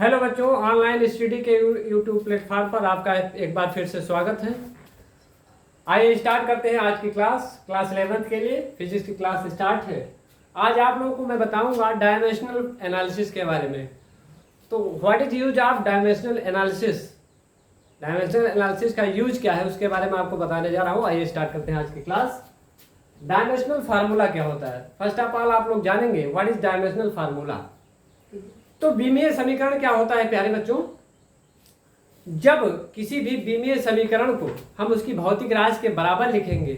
Hello बच्चों, online study के YouTube platform पर आपका एक बार फिर से स्वागत है। आइए स्टार्ट करते हैं आज की क्लास 11th के लिए फिजिक्स की क्लास स्टार्ट है। आज आप लोगों को मैं बताऊंगा डायमेंशनल एनालिसिस के बारे में। तो what is use of dimensional analysis, dimensional analysis का यूज क्या है उसके बारे में आपको बताने जा रहा हूँ। आइए स्टार्ट करते हैं आज की क्लास। डायमेंशनल फार्मूला क्या होता है, फर्स्ट ऑफ ऑल आप लोग जानेंगे व्हाट इज डायमेंशनल फार्मूला। तो विमीय समीकरण क्या होता है प्यारे बच्चों, जब किसी भी विमीय समीकरण को हम उसकी भौतिक राशि के बराबर लिखेंगे,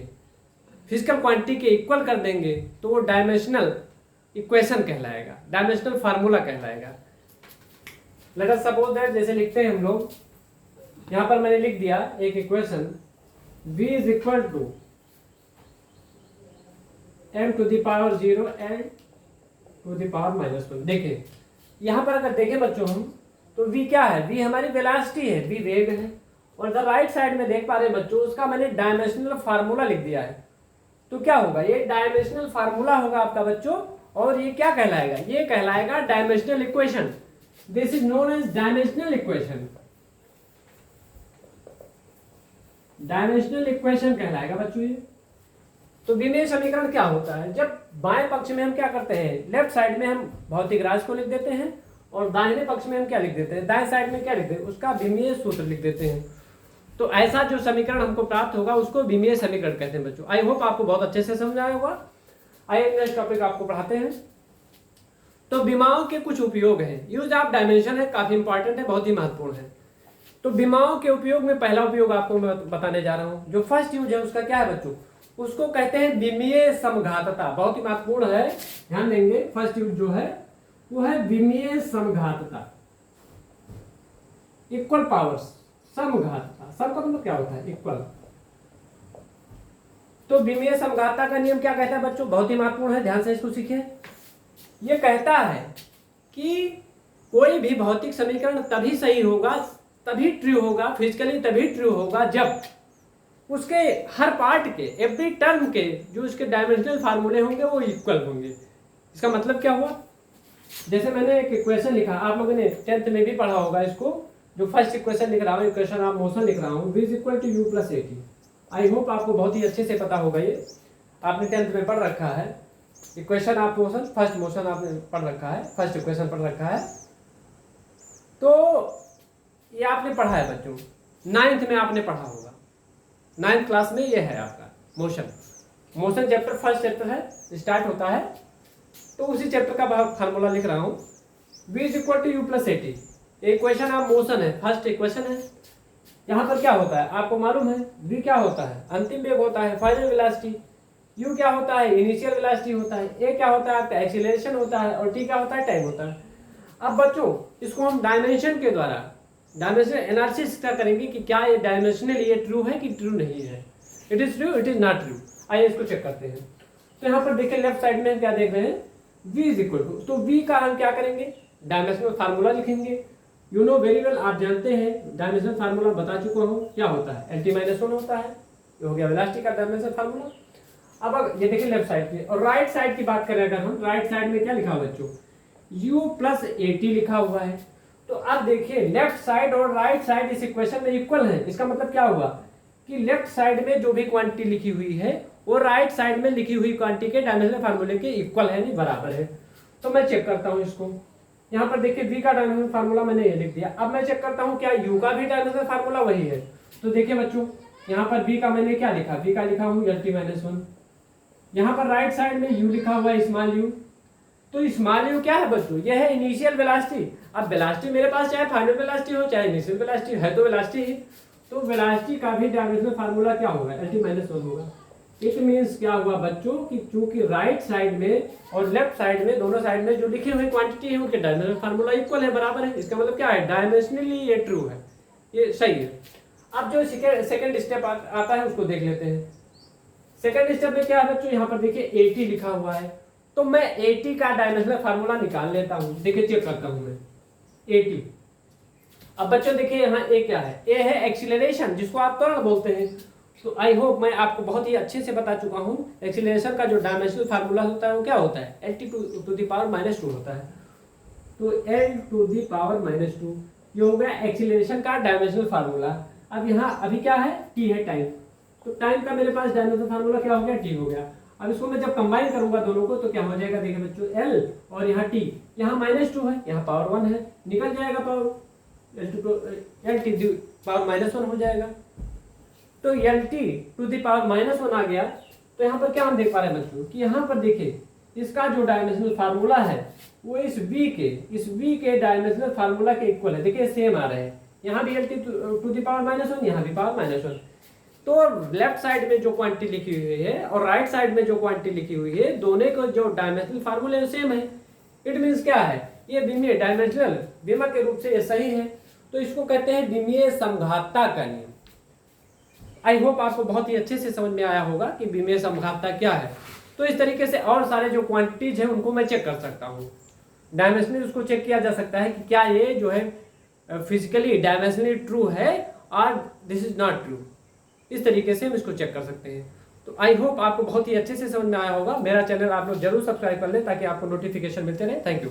फिजिकल क्वांटिटी के इक्वल कर देंगे, तो वो डायमेंशनल इक्वेशन कहलाएगा, डायमेंशनल फार्मूला कहलाएगा। लेट अस सपोज दैट, जैसे लिखते हैं हम लोग, यहां पर मैंने लिख दिया एक equation v is equal to m to the power 0 and to the power -1। देखिए यहां पर अगर देखें बच्चों हम, तो v क्या है, v हमारी वेलोसिटी है, v वेग है। और इधर राइट साइड में देख पा रहे हैं बच्चों, उसका मैंने डायमेंशनल फार्मूला लिख दिया है। तो क्या होगा, ये डायमेंशनल फार्मूला होगा आपका बच्चों, और ये क्या कहलाएगा, ये कहलाएगा dimensional equation. This is known as dimensional equation, dimensional equation कहलाएगा बच्चों ये। तो विमीय समीकरण क्या होता है, जब बाएं पक्ष में हम क्या करते हैं, लेफ्ट साइड में हम भौतिक राशि को लिख देते हैं, और दाहिने पक्ष में हम क्या लिख देते हैं, दाएं साइड में क्या लिख देते हैं, उसका विमीय सूत्र लिख देते हैं। तो ऐसा जो समीकरण हमको प्राप्त होगा उसको विमीय समीकरण कहते हैं बच्चों। आई होप आपको बहुत अच्छे से समझ आया होगा। आइए नेक्स्ट टॉपिक आपको पढ़ाते हैं। तो विमाओं के कुछ उपयोग है, यूज ऑफ डायमेंशन है, काफी इंपॉर्टेंट है, बहुत ही महत्वपूर्ण है। तो विमाओं के उपयोग में पहला उपयोग आपको मैं बताने जा रहा हूं। जो फर्स्ट यूज है उसका क्या है बच्चों, उसको कहते हैं विमीय समघातता, बहुत ही महत्वपूर्ण है, ध्यान देंगे। फर्स्ट यूज जो है वो है विमीय समघातता, इक्वल पावर्स, समघातता। सम का मतलब क्या होता है, इक्वल। तो विमीय समघातता का नियम क्या कहता है बच्चों, बहुत ही महत्वपूर्ण है, ध्यान से इसको सीखिए। ये कहता है कि कोई भी भौतिक समीकरण तभी सही होगा, तभी ट्रू होगा, फिजिकली तभी ट्रू होगा, जब उसके हर पार्ट के, एवरी टर्म के जो उसके डायमेंशनल फार्मूले होंगे वो इक्वल होंगे। इसका मतलब क्या हुआ, जैसे मैंने एक इक्वेशन लिखा, आप लोगों ने 10th में भी पढ़ा होगा इसको। जो फर्स्ट इक्वेशन लिख रहा हूँ, इक्वेशन ऑफ मोशन लिख रहा हूँ, v is equal to u plus 80। I hope आपको बहुत ही अच्छे से पता होगा, ये आपने 10th में पढ़ रखा है। Equation of motion, first motion आपने पढ़ रखा है, फर्स्ट इक्वेशन पढ़ रखा है। तो ये आपने पढ़ा है बच्चों, 9th में आपने पढ़ा होगा, 9th क्लास में ये है आपका motion. Motion chapter first chapter है, स्टार्ट होता है। तो उसी चैप्टर का फार्मूला लिख रहा हूँ, v is equal to u plus 80। Equation of motion है, फर्स्ट इक्वेशन है। यहाँ पर क्या होता है आपको मालूम है, v क्या होता है, अंतिम वेग होता है, फाइनल वेलोसिटी। u क्या होता है, इनिशियल वेलोसिटी होता है। a क्या होता है आपका एक्सीलरेशन होता है, और t क्या होता है, टाइम होता है। अब बच्चों इसको हम डायमेंशन के द्वारा डायमेंशनल एनालिसिस क्या करेंगे कि क्या ये डायमेंशनल ये ट्रू है कि ट्रू नहीं है, it is true, it is not true. आइए इसको चेक करते हैं। तो यहाँ पर देखिए लेफ्ट साइड में हम क्या देख रहे हैं, v इज इक्वल टू, तो v का हम क्या करेंगे, डायमेंशनल फार्मूला लिखेंगे। यू नो वेरी वेल, आप जानते हैं डायमेंशनल फार्मूला बता चुका हूँ, क्या होता है, LT-1 होता है। ये हो गया वेलोसिटी का डायमेंशनल फार्मूला। अब ये देखिए लेफ्ट साइड पे, और राइट साइड की बात करें अगर हम, राइट साइड में क्या लिखा हुआ बच्चों, u प्लस 80 लिखा हुआ है। तो अब देखिए लेफ्ट साइड और राइट साइड इस इक्वेशन में इक्वल है। इसका मतलब क्या हुआ कि लेफ्ट साइड में जो भी क्वांटिटी लिखी हुई है वो राइट साइड में लिखी हुई क्वांटिटी के डायमेंशनल फार्मूले के इक्वल है, नहीं बराबर है। तो मैं चेक करता हूं इसको, यहाँ पर देखिए v का डायमेंशनल फार्मूला मैंने ये लिख दिया। अब मैं चेक करता हूँ क्या u का भी डायमेंशनल फार्मूला वही है। तो देखिए बच्चों यहाँ पर v का मैंने क्या लिखा, v का लिखा हूँ LT-1। यहाँ पर राइट साइड में u लिखा हुआ है, स्मॉल u। तो स्मॉल u क्या है बच्चों, ये है इनिशियल वेलोसिटी। अब वेलोसिटी मेरे पास चाहे फाइनल वेलोसिटी हो चाहे इनिशियल वेलोसिटी है, तो वेलोसिटी ही। तो वेलोसिटी का भी डायमेंशनल फार्मूला क्या होगा, LT-1 होगा। इट मींस क्या हुआ बच्चों कि चूंकि राइट साइड में और लेफ्ट साइड में, दोनों साइड में जो लिखी हुई क्वांटिटी है उनके डायमेंशनल फार्मूला इक्वल है, बराबर है। इसका मतलब क्या है, डायमेंशनली ये ट्रू है, ये सही है। अब जो सेकंड स्टेप आता है उसको देख लेते हैं। सेकंड स्टेप में क्या है बच्चों, यहाँ पर देखिए 80 लिखा हुआ है। तो मैं 80 का डायमेंशनल फार्मूला निकाल लेता हूं। देखिए चेक करता हूं मैं 80। अब बच्चों देखिए यहाँ ए क्या है, ए है एक्सीलरेशन, जिसको आप त्वरण बोलते हैं। तो आई होप मैं आपको बहुत ही अच्छे से बता चुका हूं, एक्सीलरेशन का जो डायमेंशनल फार्मूला होता है वो क्या होता है, LT टू द पावर -2 होता है। तो L टू दी पावर -2, ये हो गया एक्सीलरेशन का डायमेंशनल फार्मूला। अब यहाँ अभी क्या है, t है टाइम, तो टाइम का मेरे पास डायमेंशनल फार्मूला क्या हो गया, t हो गया। अब इसको मैं जब कंबाइन करूंगा दोनों को तो क्या हो जाएगा, देखिए बच्चों, L और यहाँ t, यहाँ -2 है, यहाँ पावर 1 है, निकल जाएगा पावर, L t पावर -1 हो जाएगा। तो L t to the power -1 आ गया। तो यहाँ पर क्या हम देख पा रहे हैं बच्चों कि यहाँ पर देखिए इसका जो डायमेंशनल फार्मूला है वो इस v के डायमेंशनल फार्मूला के इक्वल है। देखिए सेम आ रहे हैं, यहाँ भी L t to the power -1, यहाँ भी पावर -1। तो लेफ्ट साइड में जो क्वांटिटी लिखी हुई है और राइट साइड में जो क्वांटिटी लिखी हुई है, दोनों को जो डायमेंशनल फार्मूले सेम है। इट मीन्स क्या है, ये विमीय डायमेंशनल विमा के रूप से ये सही है। तो इसको कहते हैं विमीय समघातता का नियम। आई होप आपको बहुत ही अच्छे से समझ में आया होगा कि विमीय समघातता क्या है। तो इस तरीके से और सारे जो क्वांटिटीज हैं उनको मैं चेक कर सकता हूँ। डायमेंशनली उसको चेक किया जा सकता है कि क्या ये जो है फिजिकली डायमेंशनली ट्रू है और दिस इज नॉट ट्रू। इस तरीके से हम इसको चेक कर सकते हैं। तो आई होप आपको बहुत ही अच्छे से समझ में आया होगा। मेरा चैनल आप लोग जरूर सब्सक्राइब कर लें ताकि आपको नोटिफिकेशन मिलते रहे। Thank you.